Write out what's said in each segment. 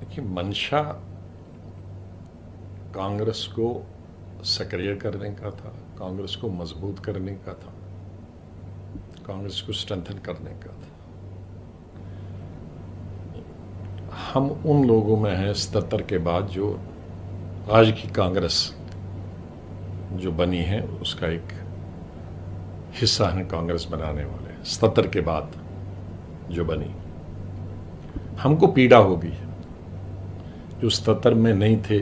देखिए, मंशा कांग्रेस को सक्रिय करने का था, कांग्रेस को मजबूत करने का था, कांग्रेस को स्ट्रेंथन करने का था। हम उन लोगों में हैं 77 के बाद जो आज की कांग्रेस जो बनी है उसका एक हिस्सा है, कांग्रेस बनाने वाले 77 के बाद जो बनी। हमको पीड़ा होगी जो 77 में नहीं थे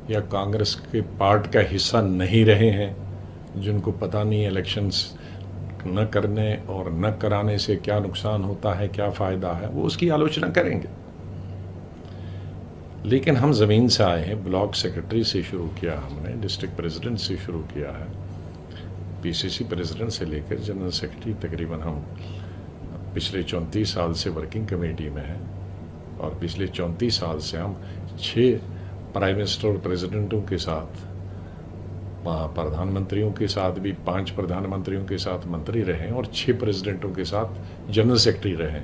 या कांग्रेस के पार्ट का हिस्सा नहीं रहे हैं, जिनको पता नहीं इलेक्शंस न करने और न कराने से क्या नुकसान होता है, क्या फ़ायदा है, वो उसकी आलोचना करेंगे। लेकिन हम ज़मीन से आए हैं, ब्लॉक सेक्रेटरी से शुरू किया हमने, डिस्ट्रिक्ट प्रेसिडेंट से शुरू किया है, पीसीसी प्रेसिडेंट से लेकर जनरल सेक्रेटरी, तकरीबन हम पिछले 34 साल से वर्किंग कमेटी में हैं और पिछले 34 साल से हम 6 प्राइम मिनिस्टर और प्रेसिडेंटों के साथ, प्रधानमंत्रियों के साथ भी 5 प्रधानमंत्रियों के साथ मंत्री रहे और 6 प्रेसिडेंटों के साथ जनरल सेक्रेटरी रहे।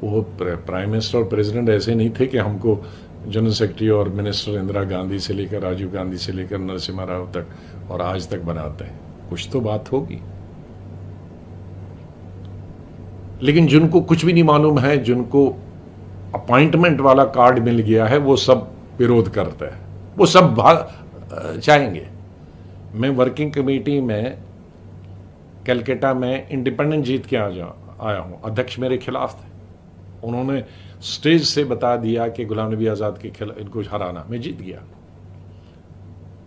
वो प्राइम मिनिस्टर और प्रेसिडेंट ऐसे नहीं थे कि हमको जनरल सेक्रेटरी और मिनिस्टर इंदिरा गांधी से लेकर राजीव गांधी से लेकर नरसिम्हा राव तक और आज तक बनाते हैं। कुछ तो बात होगी। लेकिन जिनको कुछ भी नहीं मालूम है, जिनको अपॉइंटमेंट वाला कार्ड मिल गया है, वो सब विरोध करते हैं, वो सब चाहेंगे। मैं वर्किंग कमेटी में कलकत्ता में इंडिपेंडेंट जीत के आया हूं। अध्यक्ष मेरे खिलाफ थे, उन्होंने स्टेज से बता दिया कि गुलाम नबी आज़ाद के खिलाफ इनको हराना, मैं जीत गया।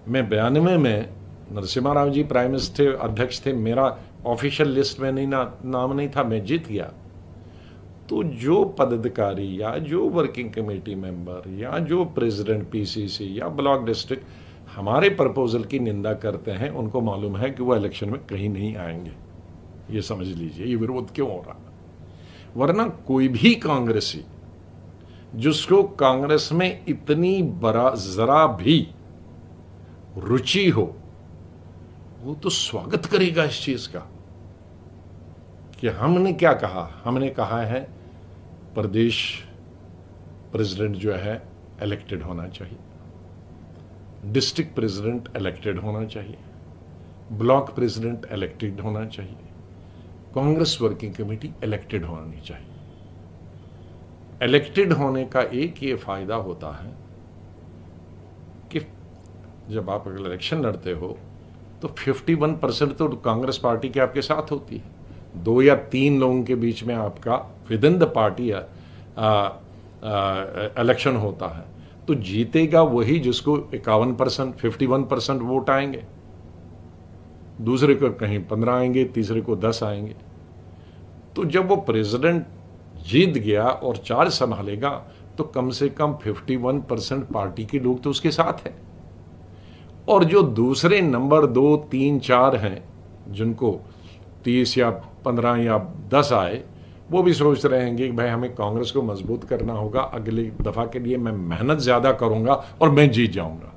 मैं 92 में नरसिम्हा राव जी प्राइम मिनिस्टर अध्यक्ष थे, मेरा ऑफिशियल लिस्ट में नहीं नाम नहीं था, मैं जीत गया। तो जो पदाधिकारी या जो वर्किंग कमेटी मेंबर या जो प्रेसिडेंट पीसीसी या ब्लॉक डिस्ट्रिक्ट हमारे प्रपोजल की निंदा करते हैं, उनको मालूम है कि वो इलेक्शन में कहीं नहीं आएंगे। ये समझ लीजिए ये विरोध क्यों हो रहा। वरना कोई भी कांग्रेसी जिसको कांग्रेस में इतनी बड़ा जरा भी रुचि हो, वो तो स्वागत करेगा इस चीज का कि हमने क्या कहा। हमने कहा है प्रदेश प्रेसिडेंट जो है इलेक्टेड होना चाहिए, डिस्ट्रिक्ट प्रेसिडेंट इलेक्टेड होना चाहिए, ब्लॉक प्रेसिडेंट इलेक्टेड होना चाहिए, कांग्रेस वर्किंग कमेटी इलेक्टेड होनी चाहिए। इलेक्टेड होने का एक ये फायदा होता है कि जब आप अगर इलेक्शन लड़ते हो तो 51% तो कांग्रेस पार्टी के आपके साथ होती है, 2 या 3 लोगों के बीच में आपका with in the party election होता है। तो जीतेगा वही जिसको 51%, 51% वोट आएंगे, दूसरे को कहीं 15 आएंगे, तीसरे को 10 आएंगे। तो जब वो प्रेसिडेंट जीत गया और 4 संभालेगा तो कम से कम 51% पार्टी के लोग तो उसके साथ हैं। और जो दूसरे नंबर 2, 3, 4 हैं, जिनको 30 या 15 या 10 आए, वो भी सोच रहे हैं कि भाई हमें कांग्रेस को मजबूत करना होगा, अगली दफा के लिए मैं मेहनत ज्यादा करूंगा और मैं जीत जाऊंगा।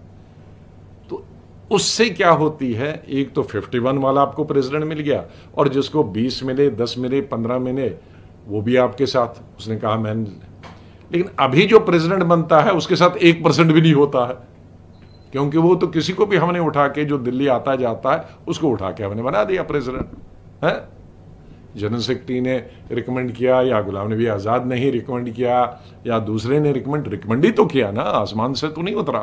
तो उससे क्या होती है, एक तो 51 वाला आपको प्रेसिडेंट मिल गया और जिसको 20 मिले, 10 मिले, 15 मिले, वो भी आपके साथ। उसने कहा मैं, लेकिन अभी जो प्रेसिडेंट बनता है उसके साथ 1% भी नहीं होता है, क्योंकि वो तो किसी को भी हमने उठा के, जो दिल्ली आता जाता है उसको उठा के हमने बना दिया प्रेसिडेंट है। जनरल सेक्रेटरी ने रिकमेंड किया या गुलाम नबी आज़ाद ने ही रिकमेंड किया या दूसरे ने रिकमेंड ही तो किया ना, आसमान से तो नहीं उतरा।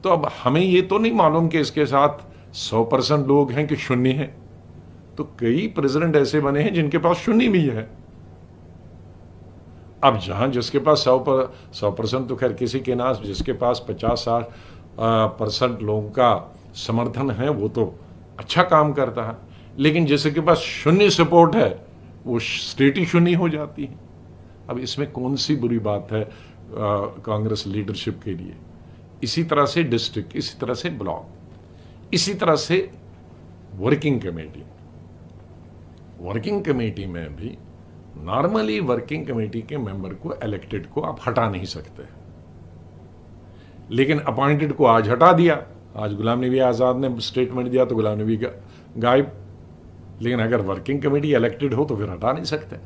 तो अब हमें ये तो नहीं मालूम कि इसके साथ 100% लोग हैं कि शून्य है। तो कई प्रेसिडेंट ऐसे बने हैं जिनके पास शून्य भी है। अब जहां जिसके पास 100% तो खैर किसी के ना, जिसके पास 50-60% लोगों का समर्थन है वो तो अच्छा काम करता है, लेकिन जिसके पास शून्य सपोर्ट है वो स्टेट ही शून्य हो जाती है। अब इसमें कौन सी बुरी बात है कांग्रेस लीडरशिप के लिए। इसी तरह से डिस्ट्रिक्ट, इसी तरह से ब्लॉक, इसी तरह से वर्किंग कमेटी। वर्किंग कमेटी में भी नॉर्मली वर्किंग कमेटी के मेंबर को, इलेक्टेड को आप हटा नहीं सकते, लेकिन अपॉइंटेड को आज हटा दिया। आज गुलाम नबी आज़ाद ने स्टेटमेंट दिया तो गुलाम नबी गायब। लेकिन अगर वर्किंग कमेटी इलेक्टेड हो तो फिर हटा नहीं सकते।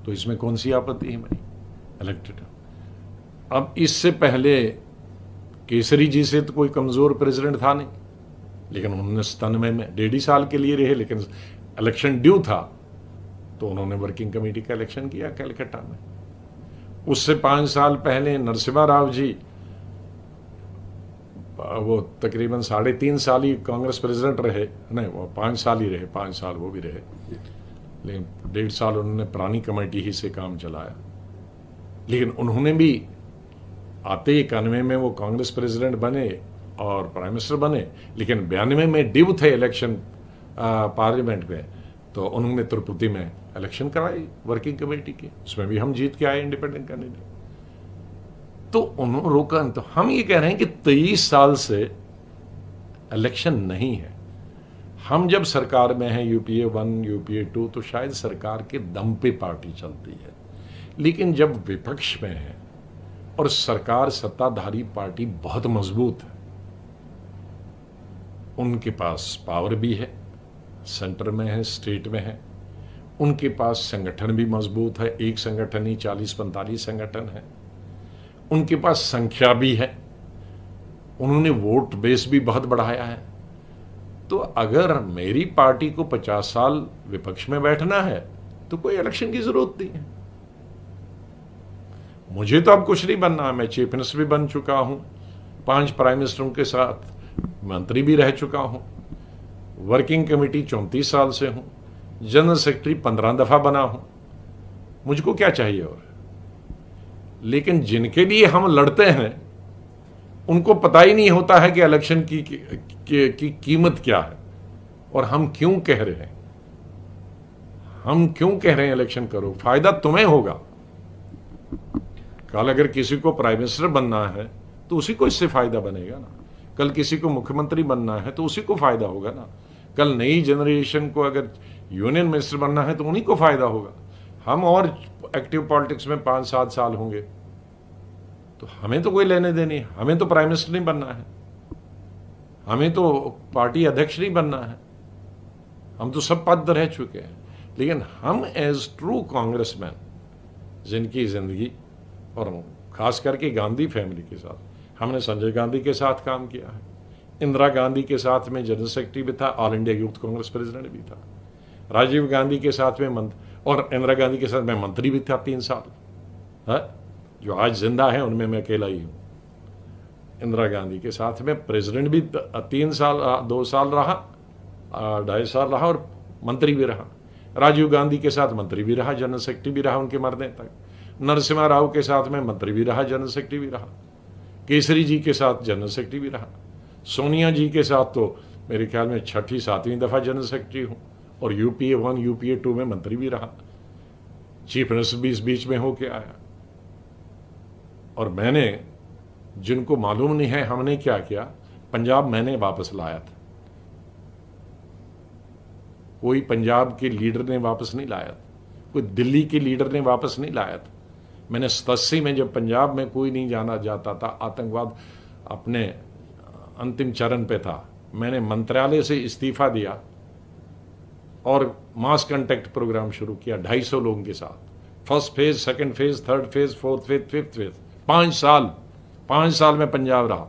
तो तो इसमें कौन सी आपत्ति है मेरी? इलेक्टेड। अब इससे पहले केसरी जी से तो कोई कमजोर प्रेसिडेंट था नहीं, लेकिन 1997 में 1.5 साल के लिए रहे, लेकिन इलेक्शन ड्यू था तो उन्होंने वर्किंग कमेटी का इलेक्शन किया कलकत्ता में। उससे 5 साल पहले नरसिम्हा राव जी, वो तकरीबन 3.5 साल ही कांग्रेस प्रेसिडेंट रहे, नहीं वो 5 साल ही रहे, 5 साल वो भी रहे, लेकिन 1.5 साल उन्होंने पुरानी कमेटी ही से काम चलाया। लेकिन उन्होंने भी आते 91 में वो कांग्रेस प्रेसिडेंट बने और प्राइम मिनिस्टर बने, लेकिन 92 में ड्यू थे इलेक्शन पार्लियामेंट में, तो उन्होंने तिरुपति में इलेक्शन कराई वर्किंग कमेटी की, उसमें भी हम जीत के आए इंडिपेंडेंट कैंडिडेट। तो उन्होंने रोका। तो हम ये कह रहे हैं कि 23 साल से इलेक्शन नहीं है। हम जब सरकार में हैं, यूपीए 1 यूपीए 2, तो शायद सरकार के दम पे पार्टी चलती है, लेकिन जब विपक्ष में है और सरकार सत्ताधारी पार्टी बहुत मजबूत है, उनके पास पावर भी है, सेंटर में है, स्टेट में है, उनके पास संगठन भी मजबूत है, एक संगठन ही 40-45 संगठन है, उनके पास संख्या भी है, उन्होंने वोट बेस भी बहुत बढ़ाया है। तो अगर मेरी पार्टी को 50 साल विपक्ष में बैठना है तो कोई इलेक्शन की जरूरत नहीं है। मुझे तो अब कुछ नहीं बनना है, मैं चीफ मिनिस्टर भी बन चुका हूं, 5 प्राइम मिनिस्टरों के साथ मंत्री भी रह चुका हूं, वर्किंग कमेटी 34 साल से हूं, जनरल सेक्रेटरी 15 दफा बना हूं, मुझको क्या चाहिए और? लेकिन जिनके लिए हम लड़ते हैं उनको पता ही नहीं होता है कि इलेक्शन की कीमत क्या है, और हम क्यों कह रहे हैं, हम क्यों कह रहे हैं इलेक्शन करो, फायदा तुम्हें होगा। कल अगर किसी को प्राइम मिनिस्टर बनना है तो उसी को इससे फायदा बनेगा ना, कल किसी को मुख्यमंत्री बनना है तो उसी को फायदा होगा ना, कल नई जनरेशन को अगर यूनियन मिनिस्टर बनना है तो उन्हीं को फायदा होगा। हम और एक्टिव पॉलिटिक्स में 5-7 साल होंगे तो हमें तो कोई लेने देने, हमें तो प्राइम मिनिस्टर नहीं बनना है, हमें तो पार्टी अध्यक्ष नहीं बनना है, हम तो सब पद रह चुके हैं। लेकिन हम एज ट्रू कांग्रेसमैन, जिनकी जिंदगी और खास करके गांधी फैमिली के साथ, हमने संजय गांधी के साथ काम किया है, इंदिरा गांधी के साथ में जनरल सेक्रेटरी भी था, all India youth Congress president भी था, राजीव गांधी के साथ में और इंदिरा गांधी के साथ मैं मंत्री भी था 3 साल है? जो आज जिंदा है उनमें मैं अकेला ही हूं। इंदिरा गांधी के साथ में प्रेसिडेंट भी 3 साल 2 साल रहा, 2.5 साल रहा और मंत्री भी रहा। राजीव गांधी के साथ मंत्री भी रहा, जनरल सेक्रेटरी भी रहा उनके मरने तक। नरसिम्हा राव के साथ में मंत्री भी रहा, जनरल सेक्रेटरी भी रहा। केसरी जी के साथ जनरल सेक्रेटरी भी रहा। सोनिया जी के साथ तो मेरे ख्याल में 6ठी-7वीं दफा जनरल सेक्रेटरी हूं, और यूपीए 1 यूपीए 2 में मंत्री भी रहा, चीफ मिनिस्टर भी इस बीच में होके आया। और मैंने, जिनको मालूम नहीं है हमने क्या किया, पंजाब मैंने वापस लाया था, कोई पंजाब के लीडर ने वापस नहीं लाया था, कोई दिल्ली के लीडर ने वापस नहीं लाया था। मैंने 87 में जब पंजाब में कोई नहीं जाना जाता था, आतंकवाद अपने अंतिम चरण पे था, मैंने मंत्रालय से इस्तीफा दिया और मास कांटेक्ट प्रोग्राम शुरू किया 250 लोगों के साथ। First phase, second phase, third phase, fourth phase, fifth phase. 5 साल में पंजाब रहा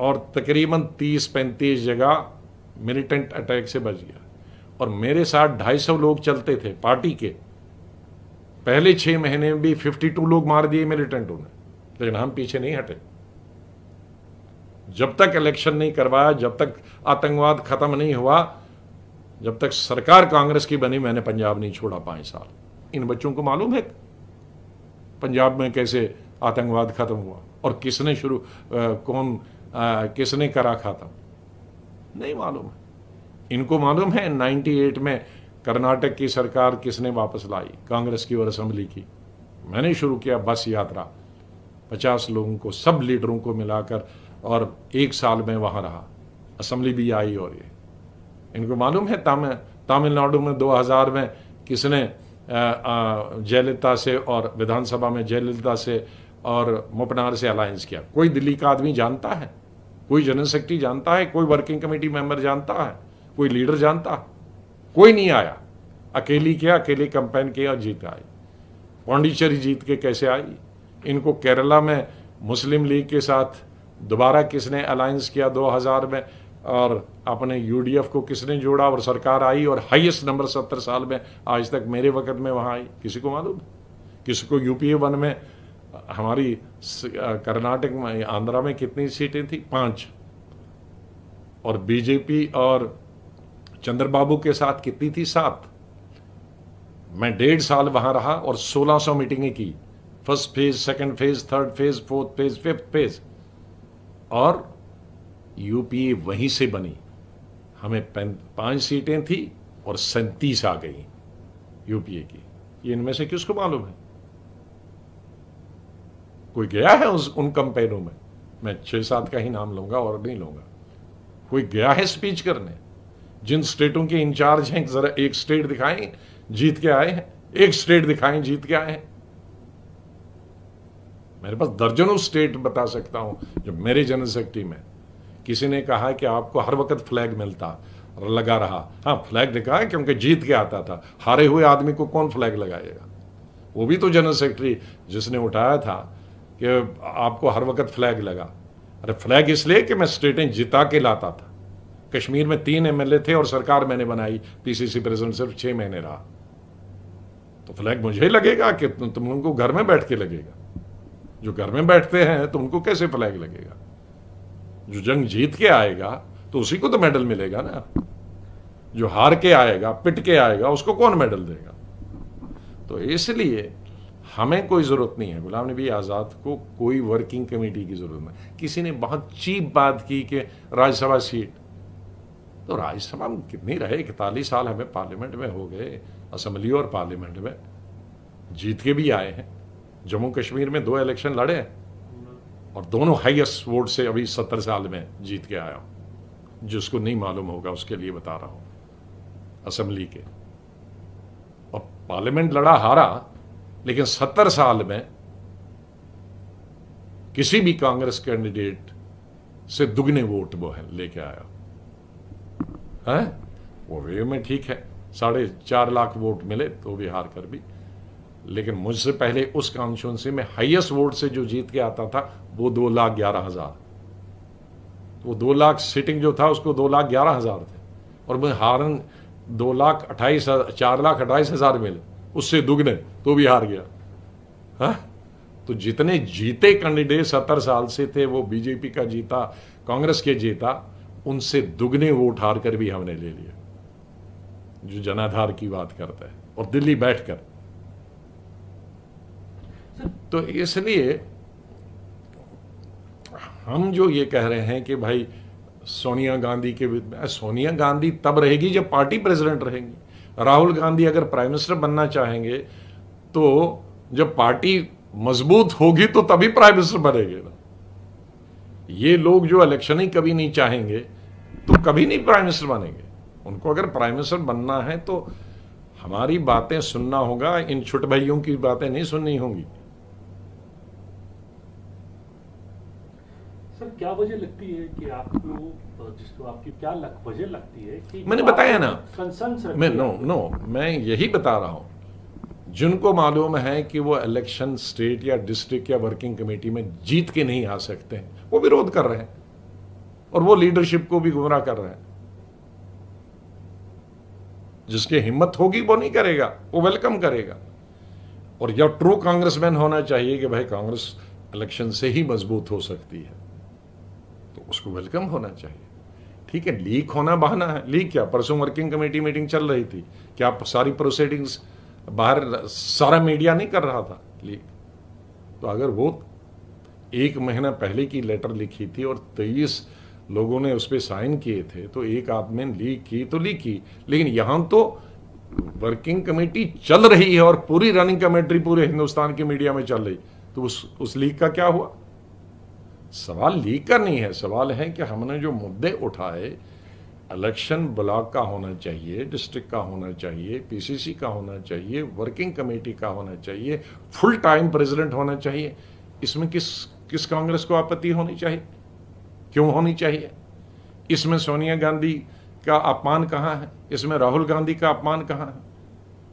और तकरीबन 30-35 जगह मिलिटेंट अटैक से बच गया। और मेरे साथ 250 लोग चलते थे पार्टी के। पहले 6 महीने में भी 52 लोग मार दिए मिलिटेंटों ने, लेकिन हम पीछे नहीं हटे। जब तक इलेक्शन नहीं करवाया, जब तक आतंकवाद खत्म नहीं हुआ, जब तक सरकार कांग्रेस की बनी, मैंने पंजाब नहीं छोड़ा 5 साल। इन बच्चों को मालूम है पंजाब में कैसे आतंकवाद खत्म हुआ और किसने किसने करा खत्म, नहीं मालूम है। इनको मालूम है 98 में कर्नाटक की सरकार किसने वापस लाई, कांग्रेस की और असेंबली की। मैंने शुरू किया बस यात्रा, 50 लोगों को, सब लीडरों को मिलाकर, और 1 साल में वहां रहा, असेंबली भी आई। और ये इनको मालूम है तमिलनाडु में 2000 में किसने जयललिता से और विधानसभा में जयललिता से और मुपनार से अलायंस किया। कोई दिल्ली का आदमी जानता है, कोई जनरल सेक्रेटरी जानता है, कोई वर्किंग कमेटी मेंबर जानता है, कोई लीडर जानता है? कोई नहीं आया। अकेली किया, अकेले कैंपेन किया, जीत आई। पौंडीचेरी जीत के कैसे आई? इनको केरला में मुस्लिम लीग के साथ दोबारा किसने अलायंस किया 2000 में, और अपने यूडीएफ को किसने जोड़ा और सरकार आई, और हाईएस्ट नंबर 70 साल में आज तक मेरे वक्त में वहाँ आई? किसी को मालूम? किसी को? यूपीए 1 में हमारी कर्नाटक में, आंध्रा में कितनी सीटें थी? 5। और बीजेपी और चंद्रबाबू के साथ कितनी थी? 7। मैं 1.5 साल वहां रहा और 1600 मीटिंगें की। First phase, second phase, third phase, fourth phase, fifth phase. और यूपीए वहीं से बनी। हमें 5 सीटें थी और 37 आ गई यूपीए की। ये इनमें से किसको मालूम है? कोई गया है उन कंपेनों में? मैं 6-7 का ही नाम लूंगा और नहीं लूंगा। कोई गया है स्पीच करने? जिन स्टेटों के इंचार्ज हैं, जरा एक स्टेट दिखाएं जीत के आए हैं, एक स्टेट दिखाएं जीत के आए हैं। मेरे पास दर्जनों स्टेट बता सकता हूं जो मेरे जनरल सेक्रेटरी में किसी ने कहा कि आपको हर वक्त फ्लैग मिलता, लगा रहा। हाँ, फ्लैग दिखाया क्योंकि जीत के आता था। हारे हुए आदमी को कौन फ्लैग लगाएगा? वो भी तो जनरल सेक्रेटरी जिसने उठाया था कि आपको हर वक्त फ्लैग लगा। अरे फ्लैग इसलिए कि मैं स्टेटें जिता के लाता था। कश्मीर में 3 एमएलए थे और सरकार मैंने बनाई, पीसीसी प्रेसिडेंट सिर्फ 6 महीने रहा। तो फ्लैग मुझे लगेगा कि तुम उनको घर में बैठ के लगेगा? जो घर में बैठते हैं तो उनको कैसे फ्लैग लगेगा? जो जंग जीत के आएगा तो उसी को तो मेडल मिलेगा ना। जो हार के आएगा, पिट के आएगा, उसको कौन मेडल देगा? तो इसलिए हमें कोई जरूरत नहीं है गुलाम नबी आजाद को कोई वर्किंग कमेटी की जरूरत नहीं। किसी ने बहुत चीप बात की कि राज्यसभा सीट, तो राज्यसभा में कितनी रहे? 41 साल हमें पार्लियामेंट में हो गए, असेंबली और पार्लियामेंट में जीत के भी आए हैं। जम्मू कश्मीर में 2 इलेक्शन लड़े और दोनों हाईएस्ट वोट से अभी 70 साल में जीत के आया हूं। जिसको नहीं मालूम होगा उसके लिए बता रहा हूं, असेंबली के। और पार्लियामेंट लड़ा, हारा, लेकिन 70 साल में किसी भी कांग्रेस कैंडिडेट से दुगने वोट वो है लेके आया है। वो वे में ठीक है, 4.5 लाख वोट मिले तो भी हार कर भी। लेकिन मुझसे पहले उस कॉन्स्टिट्यूंसी में हाईएस्ट वोट से जो जीत के आता था वो 2,11,000। वो 2 लाख सीटिंग जो था उसको 2,11,000 थे, और मैं हारन 4,28,000 मिले, उससे दुगने तो भी हार गया। हा? तो जितने जीते कैंडिडेट 70 साल से थे, वो बीजेपी का जीता, कांग्रेस के जीता, उनसे दुगने वोट हार कर भी हमने ले लिया। जो जनाधार की बात करता है, और दिल्ली बैठकर। तो इसलिए हम जो ये कह रहे हैं कि भाई सोनिया गांधी के, सोनिया गांधी तब रहेगी जब पार्टी प्रेसिडेंट रहेंगी। राहुल गांधी अगर प्राइम मिनिस्टर बनना चाहेंगे तो जब पार्टी मजबूत होगी तो तभी प्राइम मिनिस्टर बनेंगे ना। ये लोग जो इलेक्शन ही कभी नहीं चाहेंगे तो कभी नहीं प्राइम मिनिस्टर बनेंगे। उनको अगर प्राइम मिनिस्टर बनना है तो हमारी बातें सुनना होगा, इन छोटे भाइयों की बातें नहीं सुननी होंगी। सर, क्या वजह लगती है कि आपको, जिसको आपकी क्या वजह लगती है कि मैंने बताया ना, कंसर्न मैं यही बता रहा हूं। जिनको मालूम है कि वो इलेक्शन स्टेट या डिस्ट्रिक्ट या वर्किंग कमेटी में जीत के नहीं आ सकते हैं, वो विरोध कर रहे हैं और वो लीडरशिप को भी गुमराह कर रहे हैं। जिसकी हिम्मत होगी वो नहीं करेगा, वो वेलकम करेगा। और जब ट्रू कांग्रेसमैन होना चाहिए कि भाई कांग्रेस इलेक्शन से ही मजबूत हो सकती है, तो उसको वेलकम होना चाहिए। ठीक है, लीक होना बहाना है। लीक क्या? परसों वर्किंग कमेटी मीटिंग चल रही थी, क्या सारी प्रोसीडिंग्स बाहर सारा मीडिया नहीं कर रहा था लीक? तो अगर वो 1 महीना पहले की लेटर लिखी थी और 23 लोगों ने उस पर साइन किए थे, तो एक आदमी ने लीक की तो लीक की। लेकिन यहां तो वर्किंग कमेटी चल रही है और पूरी रनिंग कमेटी पूरे हिंदुस्तान के मीडिया में चल रही, तो उस लीक का क्या हुआ? सवाल लीक का नहीं है, सवाल है कि हमने जो मुद्दे उठाए, इलेक्शन ब्लॉक का होना चाहिए, डिस्ट्रिक्ट का होना चाहिए, पीसीसी का होना चाहिए, वर्किंग कमेटी का होना चाहिए, फुल टाइम प्रेसिडेंट होना चाहिए, इसमें किस कांग्रेस को आपत्ति होनी चाहिए? क्यों होनी चाहिए? इसमें सोनिया गांधी का अपमान कहाँ है? इसमें राहुल गांधी का अपमान कहाँ है?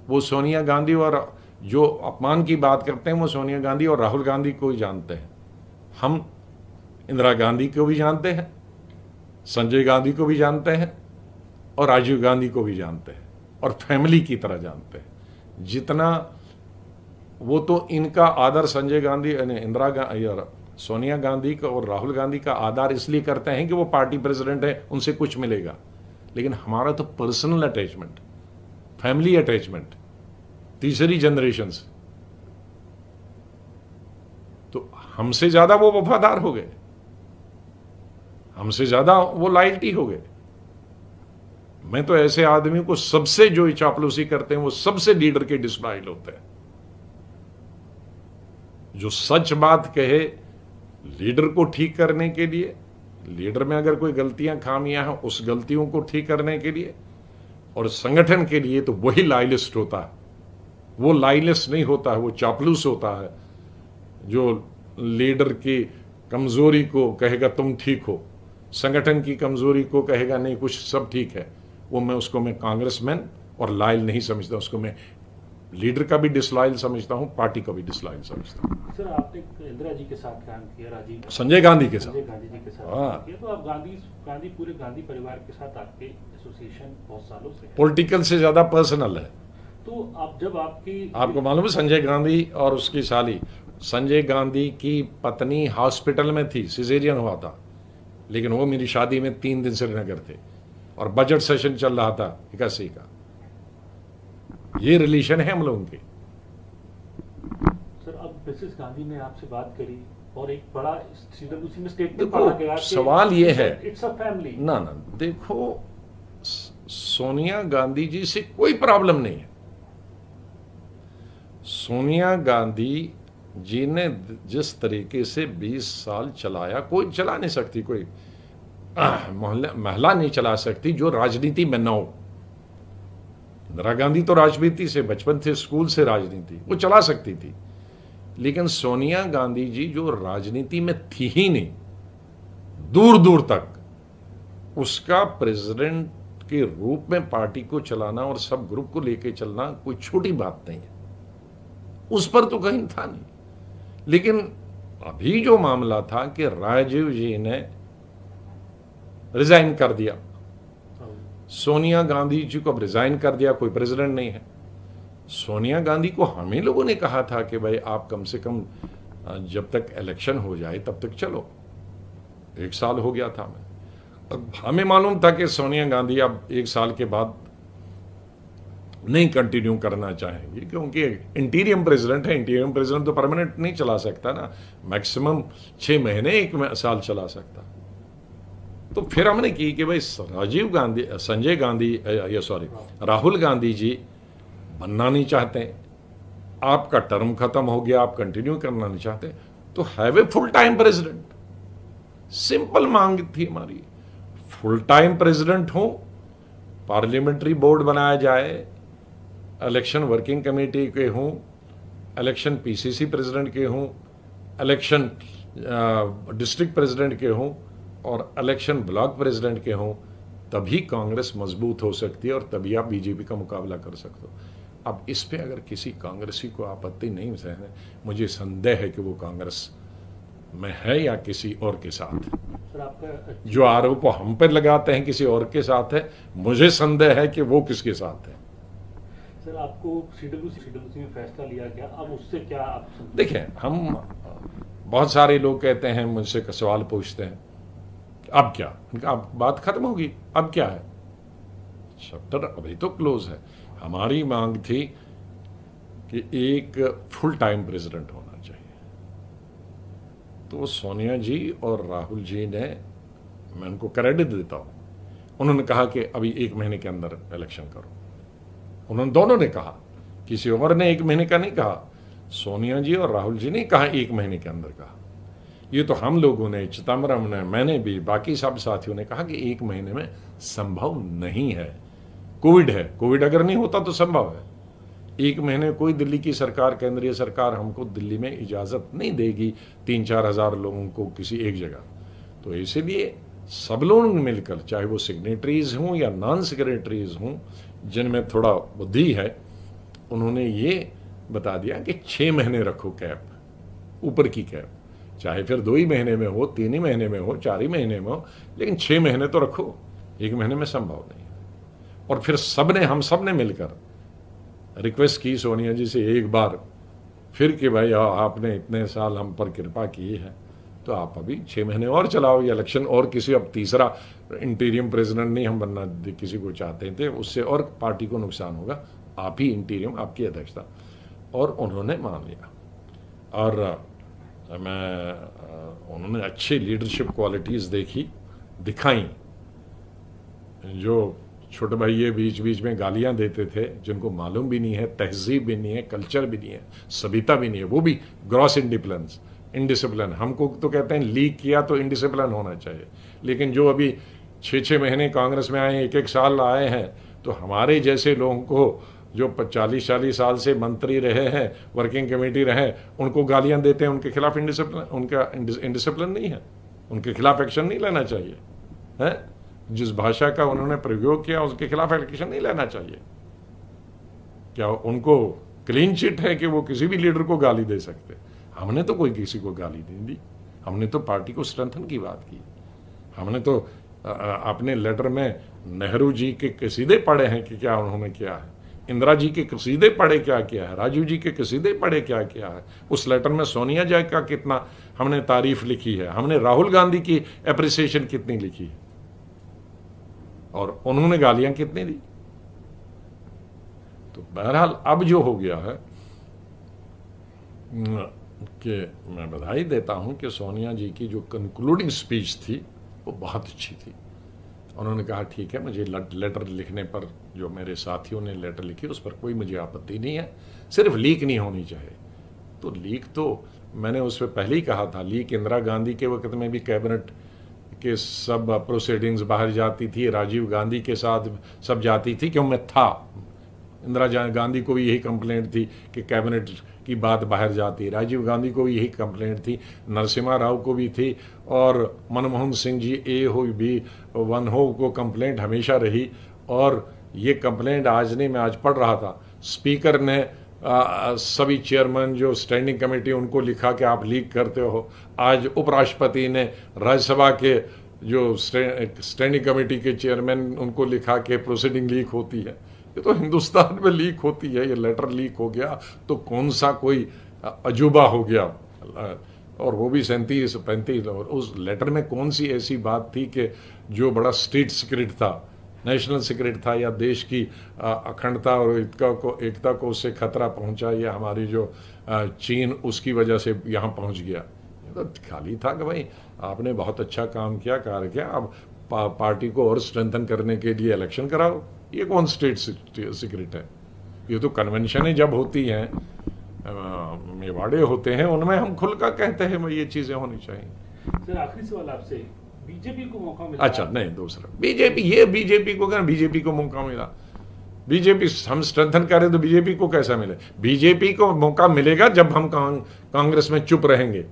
वो सोनिया गांधी और जो अपमान की बात करते हैं वो सोनिया गांधी और राहुल गांधी को ही जानते हैं। हम इंदिरा गांधी को भी जानते हैं, संजय गांधी को भी जानते हैं और राजीव गांधी को भी जानते हैं और फैमिली की तरह जानते हैं। जितना वो तो इनका आदर संजय गांधी इंदिरा गांधी सोनिया गांधी का और राहुल गांधी का आदर इसलिए करते हैं कि वो पार्टी प्रेसिडेंट है, उनसे कुछ मिलेगा, लेकिन हमारा तो पर्सनल अटैचमेंट, फैमिली अटैचमेंट, तीसरी जनरेशन से, तो हमसे ज्यादा वो वफादार हो गए, हमसे ज्यादा वो लॉयल्टी हो गए। मैं तो ऐसे आदमी को सबसे जो चापलूसी करते हैं वो सबसे लीडर के डिसलॉयल होते हैं। जो सच बात कहे लीडर को ठीक करने के लिए, लीडर में अगर कोई गलतियां खामियां हैं उस गलतियों को ठीक करने के लिए, और संगठन के लिए, तो वही लॉयलिस्ट होता है। वो लॉयलिस्ट नहीं होता है, वो चापलूस होता है जो लीडर की कमजोरी को कहेगा तुम ठीक हो, संगठन की कमजोरी को कहेगा नहीं कुछ सब ठीक है। वो मैं कांग्रेसमैन और लॉयल नहीं समझता, उसको मैं लीडर का भी डिसलॉयल समझता हूं, पार्टी का भी डिसलॉयल समझता हूं। सर आपने इंदिरा जी के साथ काम किया, राजीव संजय गांधी के साथ, संजय गांधी जी के साथ हाँ। काम किया, तो आप गांधी पूरे गांधी परिवार के साथ आपके एसोसिएशन बहुत सालों से है। पॉलिटिकल से ज्यादा पर्सनल है। तो आप जब आपको मालूम है संजय गांधी और उसकी साली, संजय गांधी की पत्नी हॉस्पिटल में थी, सिजेरियन हुआ था, लेकिन वो मेरी शादी में 3 दिन श्रीनगर थे और बजट सेशन चल रहा था 81 का। ये रिलेशन है हम लोगों के। सर अब मिसेस गांधी ने आपसे बात करी और एक बड़ा सीडब्ल्यूसी में स्टेटमेंट देखो, पढ़ा गया कि सवाल ये है, इट्स अ फैमिली। ना देखो, सोनिया गांधी जी से कोई प्रॉब्लम नहीं है। सोनिया गांधी जी ने जिस तरीके से 20 साल चलाया, कोई चला नहीं सकती, कोई महिला नहीं चला सकती जो राजनीति में न हो। इंदिरा गांधी तो राजनीति से बचपन से, स्कूल से राजनीति वो चला सकती थी, लेकिन सोनिया गांधी जी जो राजनीति में थी ही नहीं दूर दूर तक, उसका प्रेसिडेंट के रूप में पार्टी को चलाना और सब ग्रुप को लेके चलना कोई छोटी बात नहीं है, उस पर तो कहीं था नहीं। लेकिन अभी जो मामला था कि राजीव जी ने रिजाइन कर दिया, सोनिया गांधी जी को अब रिजाइन कर दिया, कोई प्रेसिडेंट नहीं है। सोनिया गांधी को हमें लोगों ने कहा था कि भाई आप कम से कम जब तक इलेक्शन हो जाए तब तक चलो, 1 साल हो गया था। अब हमें मालूम था कि सोनिया गांधी अब 1 साल के बाद नहीं कंटिन्यू करना चाहेंगे, क्योंकि इंटीरियम प्रेसिडेंट है, इंटीरियम प्रेसिडेंट तो परमानेंट नहीं चला सकता ना, मैक्सिमम 6 महीने 1 साल चला सकता। तो फिर हमने की कि भाई राजीव गांधी, संजय गांधी, राहुल गांधी जी बनना नहीं चाहते, आपका टर्म खत्म हो गया, आप कंटिन्यू करना नहीं चाहते, तो have a full time president. Simple मांग थी हमारी, फुल टाइम प्रेसिडेंट हो, पार्लियामेंट्री बोर्ड बनाया जाए, इलेक्शन वर्किंग कमेटी के हों, इलेक्शन पीसीसी प्रेसिडेंट के हों, इलेक्शन डिस्ट्रिक्ट प्रेसिडेंट के हों और इलेक्शन ब्लॉक प्रेसिडेंट के हों, तभी कांग्रेस मजबूत हो सकती है और तभी आप बीजेपी का मुकाबला कर सकते हो। अब इस पे अगर किसी कांग्रेसी को आपत्ति नहीं है, मुझे संदेह है कि वो कांग्रेस में है या किसी और के साथ है। सर आपका जो आरोप हम पर लगाते हैं किसी और के साथ है, मुझे संदेह है कि वो किसके साथ है। सर आपको सीडब्ल्यूसी में फैसला लिया गया, अब उससे क्या आप देखें, हम बहुत सारे लोग कहते हैं, मुझसे सवाल पूछते हैं अब क्या, उनका अब बात खत्म होगी, अब क्या है, चैप्टर अभी तो क्लोज है। हमारी मांग थी कि एक फुल टाइम प्रेसिडेंट होना चाहिए, तो सोनिया जी और राहुल जी ने, मैं उनको क्रेडिट देता हूं, उन्होंने कहा कि अभी 1 महीने के अंदर इलेक्शन करो। उन्होंने दोनों ने कहा, किसी और ने 1 महीने का नहीं कहा, सोनिया जी और राहुल जी ने कहा 1 महीने के अंदर कहा। ये तो हम लोगों ने, चिदम्बरम ने, मैंने भी, बाकी सब साथियों ने कहा कि 1 महीने में संभव नहीं है, कोविड है, कोविड अगर नहीं होता तो संभव है। 1 महीने कोई दिल्ली की सरकार, केंद्रीय सरकार हमको दिल्ली में इजाजत नहीं देगी 3-4 हजार लोगों को किसी एक जगह। तो इसीलिए सब लोग मिलकर, चाहे वो सिग्नेटरीज हों या नॉन सिग्नेटरीज हों, जिनमें थोड़ा बुद्धि है, उन्होंने ये बता दिया कि 6 महीने रखो कैप, ऊपर की कैप, चाहे फिर 2 ही महीने में हो, 3 ही महीने में हो, 4 ही महीने में हो, लेकिन 6 महीने तो रखो। 1 महीने में संभव नहीं है। और फिर हम सब ने मिलकर रिक्वेस्ट की सोनिया जी से एक बार फिर कि भाई आपने इतने साल हम पर कृपा की है, तो आप अभी 6 महीने और चलाओ ये इलेक्शन, और किसी अब तीसरा इंटीरियम प्रेसिडेंट नहीं हम बनना किसी को चाहते थे, उससे और पार्टी को नुकसान होगा, आप ही इंटीरियम, आपकी अध्यक्षता। और उन्होंने मान लिया। और उन्होंने अच्छी लीडरशिप क्वालिटीज़ दिखाई। जो छोटे भाई ये बीच बीच में गालियां देते थे, जिनको मालूम भी नहीं है, तहजीब भी नहीं है, कल्चर भी नहीं है, सभ्यता भी नहीं है, वो भी ग्रॉस इंडिसिप्लिन। हमको तो कहते हैं लीक किया तो इंडिसिप्लिन होना चाहिए, लेकिन जो अभी 6-6 महीने कांग्रेस में आए, 1-1 साल आए हैं, तो हमारे जैसे लोगों को जो 40-40 साल से मंत्री रहे हैं, वर्किंग कमेटी रहे, उनको गालियां देते हैं, उनके खिलाफ इंडिसिप्लिन नहीं है, उनके खिलाफ एक्शन नहीं लेना चाहिए है। जिस भाषा का उन्होंने प्रयोग किया उसके खिलाफ एक्शन नहीं लेना चाहिए। क्या उनको क्लीन चिट है कि वो किसी भी लीडर को गाली दे सकते? हमने तो कोई किसी को गाली नहीं दी, हमने तो पार्टी को स्ट्रेंथन की बात की। हमने तो अपने लेटर में नेहरू जी के कसीदे पढ़े हैं कि क्या उन्होंने किया है, इंदिरा जी के कसीदे पढ़े क्या किया है, राजीव जी के कसीदे पढ़े क्या किया है। उस लेटर में सोनिया जी का कितना हमने तारीफ लिखी है, हमने राहुल गांधी की एप्रिसिएशन कितनी लिखी है, और उन्होंने गालियां कितनी दी। तो बहरहाल अब जो हो गया है कि मैं बधाई देता हूं कि सोनिया जी की जो कंक्लूडिंग स्पीच थी वो बहुत अच्छी थी। उन्होंने कहा ठीक है, मुझे लेटर लिखने पर, जो मेरे साथियों ने लेटर लिखी उस पर कोई मुझे आपत्ति नहीं है, सिर्फ लीक नहीं होनी चाहिए। तो लीक तो मैंने उस पर पहले ही कहा था, लीक इंदिरा गांधी के वक्त में भी कैबिनेट के सब प्रोसीडिंग्स बाहर जाती थी, राजीव गांधी के साथ सब जाती थी, क्यों मैं था। इंदिरा गांधी को भी यही कंप्लेंट थी कि कैबिनेट की बात बाहर जाती, राजीव गांधी को भी यही कंप्लेंट थी, नरसिम्हा राव को भी थी, और मनमोहन सिंह जी भी वन हो को कंप्लेंट हमेशा रही। और ये कंप्लेंट आज नहीं, मैं आज पढ़ रहा था, स्पीकर ने सभी चेयरमैन जो स्टैंडिंग कमेटी उनको लिखा कि आप लीक करते हो। आज उपराष्ट्रपति ने राज्यसभा के जो स्टैंडिंग कमेटी के चेयरमैन उनको लिखा कि प्रोसीडिंग लीक होती है। ये तो हिंदुस्तान में लीक होती है, ये लेटर लीक हो गया तो कौन सा कोई अजूबा हो गया, और वो भी 37-35। और उस लेटर में कौन सी ऐसी बात थी कि जो बड़ा स्टेट सीक्रेट था, नेशनल सीक्रेट था, या देश की अखंडता और एकता को उससे खतरा पहुंचा, या हमारी जो चीन उसकी वजह से यहाँ पहुंच गया। तो खाली था कि भाई आपने बहुत अच्छा काम किया, कार्य किया, अब पार्टी को और स्ट्रेंथन करने के लिए इलेक्शन कराओ। ये कौन स्टेट सीक्रेट है? ये तो कन्वेंशनें जब होती हैं, मेवाड़े होते हैं, उनमें हम खुल का कहते हैं ये चीजें होनी चाहिए। सर आखिरी सवाल आपसे, बीजेपी को मौका मिला? अच्छा नहीं, दूसरा बीजेपी को मौका मिला। बीजेपी हम स्ट्रेंथन करें तो बीजेपी को कैसा मिले? बीजेपी को मौका मिलेगा जब हम कांग्रेस में चुप रहेंगे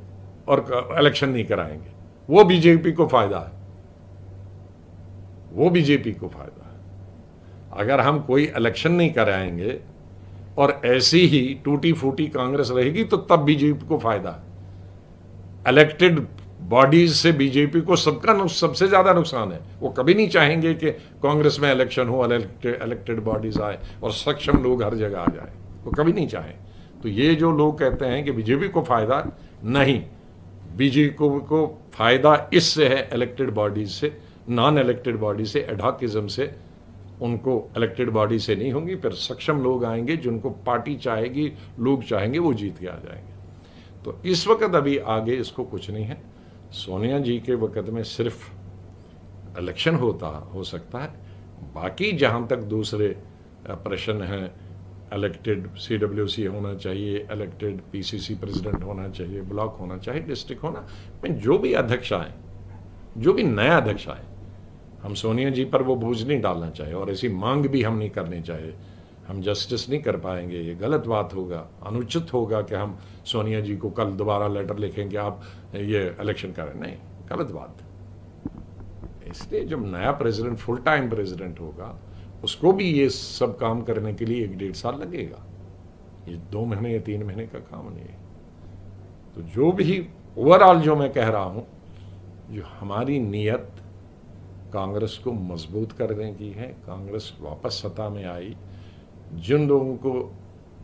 और इलेक्शन नहीं कराएंगे। वो बीजेपी को फायदा है, वो बीजेपी को फायदा है। अगर हम कोई इलेक्शन नहीं कराएंगे और ऐसी ही टूटी फूटी कांग्रेस रहेगी तो तब बीजेपी को फायदा है। इलेक्टेड बॉडीज से बीजेपी को सबसे ज्यादा नुकसान है। वो कभी नहीं चाहेंगे कि कांग्रेस में इलेक्शन हो, इलेक्टेड बॉडीज आए और सक्षम लोग हर जगह आ जाए, वो कभी नहीं चाहें। तो ये जो लोग कहते हैं कि बीजेपी को फायदा, नहीं, बीजेपी को फायदा इससे है इलेक्टेड बॉडीज से, नॉन इलेक्टेड बॉडी से, एडहॉकिज्म से। उनको इलेक्टेड बॉडी से नहीं होंगी, फिर सक्षम लोग आएंगे जिनको पार्टी चाहेगी, लोग चाहेंगे, वो जीत के आ जाएंगे। तो इस वक्त अभी आगे इसको कुछ नहीं है। सोनिया जी के वक्त में सिर्फ इलेक्शन हो सकता है। बाकी जहां तक दूसरे प्रश्न हैं, इलेक्टेड CWC होना चाहिए, इलेक्टेड PCC प्रेसिडेंट होना चाहिए, ब्लॉक होना चाहिए, डिस्ट्रिक्ट होना, जो भी अध्यक्ष आए, जो भी नया अध्यक्ष आए, हम सोनिया जी पर वो बोझ नहीं डालना चाहिए, और ऐसी मांग भी हम नहीं करनी चाहिए। हम जस्टिस नहीं कर पाएंगे, ये गलत बात होगा, अनुचित होगा कि हम सोनिया जी को कल दोबारा लेटर लिखेंगे आप ये इलेक्शन करें, नहीं, गलत बात। इसलिए जब नया प्रेसिडेंट, फुल टाइम प्रेसिडेंट होगा, उसको भी ये सब काम करने के लिए 1-1.5 साल लगेगा। ये 2 महीने या 3 महीने का काम नहीं है। तो जो भी ओवरऑल जो मैं कह रहा हूं, जो हमारी नीयत कांग्रेस को मजबूत करने की है, कांग्रेस वापस सत्ता में आई, जिन लोगों को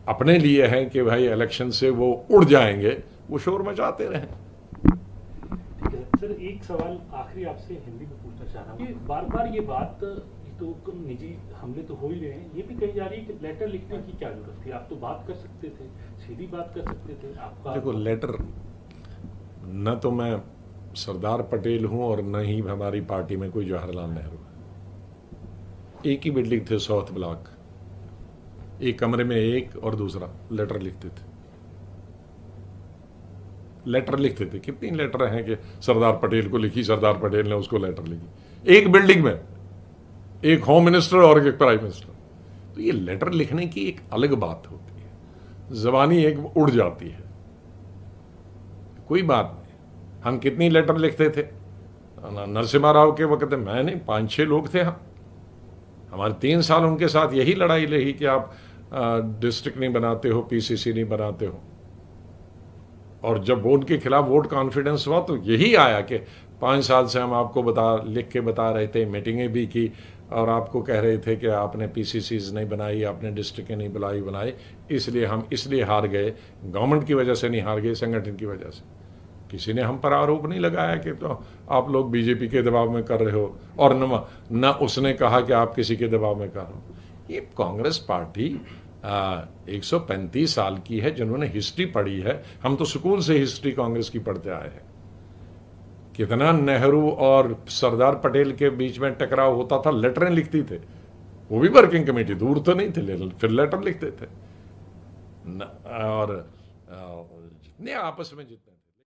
अपने लिए है कि भाई इलेक्शन से वो उड़ जाएंगे, वो शोर मचाते रहें। ठीक है सर, एक सवाल आखिरी आपसे हिंदी में पूछना चाह रहा हूँ। बार बार ये बात तो निजी हमले तो हो ही रहे हैं, ये भी कही जा रही है कि लेटर लिखने की क्या जरूरत थी, आप तो बात कर सकते थे, सीधी बात कर सकते थे। आपका देखो, लेटर न तो मैं सरदार पटेल हूं और न ही हमारी पार्टी में कोई जवाहरलाल नेहरू है। एक ही बिल्डिंग थे, साउथ ब्लॉक, एक कमरे में एक और दूसरा, लेटर लिखते थे। लेटर लिखते थे, कितनी लेटर हैं कि सरदार पटेल को लिखी, सरदार पटेल ने उसको लेटर लिखी, एक बिल्डिंग में, एक होम मिनिस्टर और एक प्राइम मिनिस्टर। तो ये लेटर लिखने की एक अलग बात होती है, जबानी एक उड़ जाती है, कोई बात नहीं। हम कितनी लेटर लिखते थे नरसिम्हा राव के वक्त, मैं नहीं, 5-6 लोग थे हम, हमारे 3 साल उनके साथ यही लड़ाई रही कि आप डिस्ट्रिक्ट नहीं बनाते हो, पीसीसी नहीं बनाते हो। और जब उनके खिलाफ वोट कॉन्फिडेंस हुआ तो यही आया कि 5 साल से हम आपको लिख के बता रहे थे, मीटिंगें भी की और आपको कह रहे थे कि आपने पीसीसीज नहीं बनाई, आपने डिस्ट्रिक्टें नहीं बनाई, इसलिए हम हार गए। गवर्नमेंट की वजह से नहीं हार गए, संगठन की वजह से। किसी ने हम पर आरोप नहीं लगाया कि तो आप लोग बीजेपी के दबाव में कर रहे हो, और न उसने कहा कि आप किसी के दबाव में कर रहे हो। ये कांग्रेस पार्टी 135 साल की है, जिन्होंने हिस्ट्री पढ़ी है, हम तो स्कूल से हिस्ट्री कांग्रेस की पढ़ते आए हैं। कितना नेहरू और सरदार पटेल के बीच में टकराव होता था, लेटरें लिखती थे, वो भी वर्किंग कमेटी, दूर तो नहीं थे, फिर लेटर लिखते थे। और जितने आपस में जितने